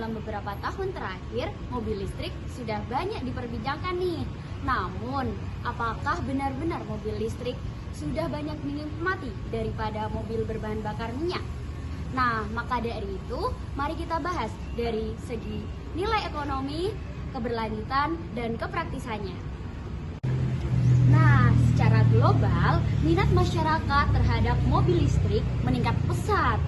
dalam beberapa tahun terakhir, mobil listrik sudah banyak diperbincangkan nih. Namun, apakah benar-benar mobil listrik sudah banyak dinikmati daripada mobil berbahan bakar minyak? Nah, maka dari itu, mari kita bahas dari segi nilai ekonomi, keberlanjutan, dan kepraktisannya. Nah, secara global, minat masyarakat terhadap mobil listrik meningkat pesat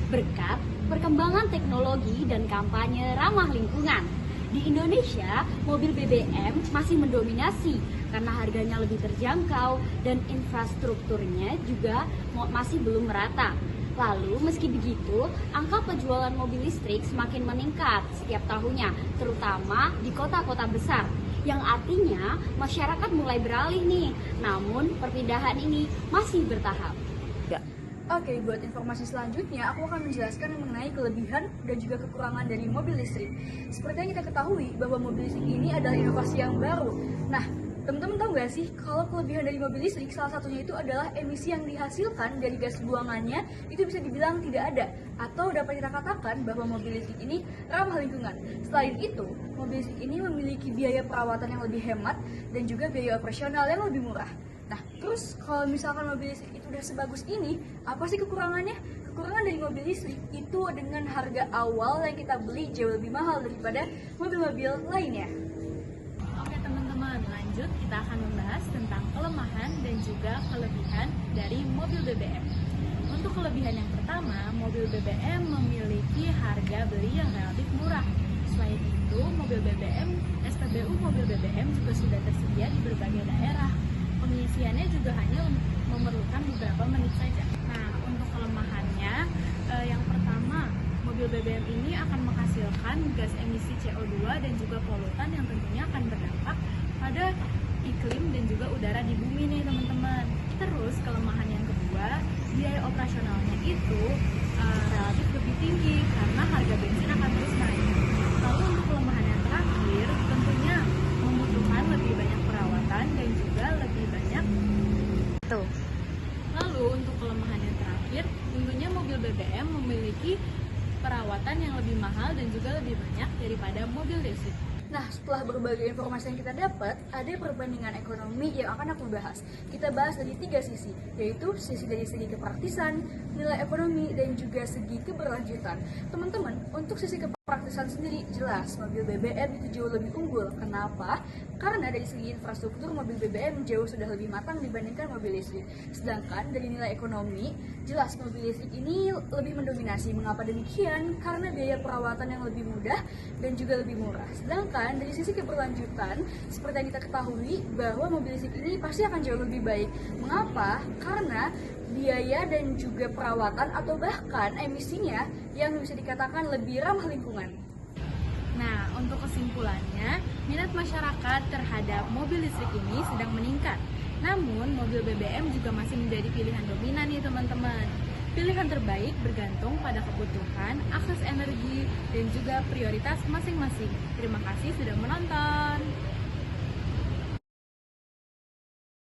berkat perkembangan teknologi dan kampanye ramah lingkungan. Di Indonesia, mobil BBM masih mendominasi karena harganya lebih terjangkau dan infrastrukturnya juga masih belum merata. Lalu, meski begitu, angka penjualan mobil listrik semakin meningkat setiap tahunnya, terutama di kota-kota besar, yang artinya masyarakat mulai beralih nih. Namun, perpindahan ini masih bertahap. Oke, buat informasi selanjutnya, aku akan menjelaskan mengenai kelebihan dan juga kekurangan dari mobil listrik. Seperti yang kita ketahui bahwa mobil listrik ini adalah inovasi yang baru. Nah, teman-teman tahu nggak sih kalau kelebihan dari mobil listrik salah satunya itu adalah emisi yang dihasilkan dari gas buangannya itu bisa dibilang tidak ada, atau dapat kita katakan bahwa mobil listrik ini ramah lingkungan. Selain itu, mobil listrik ini memiliki biaya perawatan yang lebih hemat dan juga biaya operasional yang lebih murah. Nah, terus kalau misalkan mobil listrik itu udah sebagus ini, apa sih kekurangannya? Kekurangan dari mobil listrik itu dengan harga awal yang kita beli jauh lebih mahal daripada mobil-mobil lainnya. Oke teman-teman, lanjut kita akan membahas tentang kelemahan dan juga kelebihan dari mobil BBM. Untuk kelebihan yang pertama, mobil BBM memiliki harga beli yang relatif murah. Selain itu, mobil BBM, SPBU mobil BBM juga sudah tersedia di berbagai daerah. Pengisiannya juga hanya memerlukan beberapa menit saja. Nah, untuk kelemahannya, yang pertama, mobil BBM ini akan menghasilkan gas emisi CO2 dan juga polutan yang tentunya akan berdampak pada iklim dan juga udara di bumi nih teman-teman. Terus kelemahan yang kedua, biaya operasionalnya itu relatif lebih tinggi karena harga bensin akan terus naik. Lalu untuk kelemahan yang terakhir, tentunya membutuhkan lebih banyak perawatan dan juga lebih banyak Lalu untuk kelemahan yang terakhir, tentunya mobil BBM memiliki perawatan yang lebih mahal dan juga lebih banyak daripada mobil listrik. Nah, setelah berbagai informasi yang kita dapat, ada perbandingan ekonomi yang akan aku bahas. Kita bahas dari 3 sisi, yaitu sisi dari segi kepraktisan, nilai ekonomi, dan juga segi keberlanjutan. Teman-teman, untuk sisi kepraktisan sendiri, jelas mobil BBM itu jauh lebih unggul. Kenapa? Karena dari segi infrastruktur, mobil BBM jauh sudah lebih matang dibandingkan mobil listrik. Sedangkan dari nilai ekonomi, jelas mobil listrik ini lebih mendominasi. Mengapa demikian? Karena biaya perawatan yang lebih mudah dan juga lebih murah. Sedangkan dari sisi keberlanjutan, seperti yang kita ketahui bahwa mobil listrik ini pasti akan jauh lebih baik. Mengapa? Karena biaya dan juga perawatan atau bahkan emisinya yang bisa dikatakan lebih ramah lingkungan. Nah, untuk kesimpulannya, minat masyarakat terhadap mobil listrik ini sedang meningkat. Namun, mobil BBM juga masih menjadi pilihan dominan nih teman-teman. Pilihan terbaik bergantung pada kebutuhan, akses energi, dan juga prioritas masing-masing. Terima kasih sudah menonton.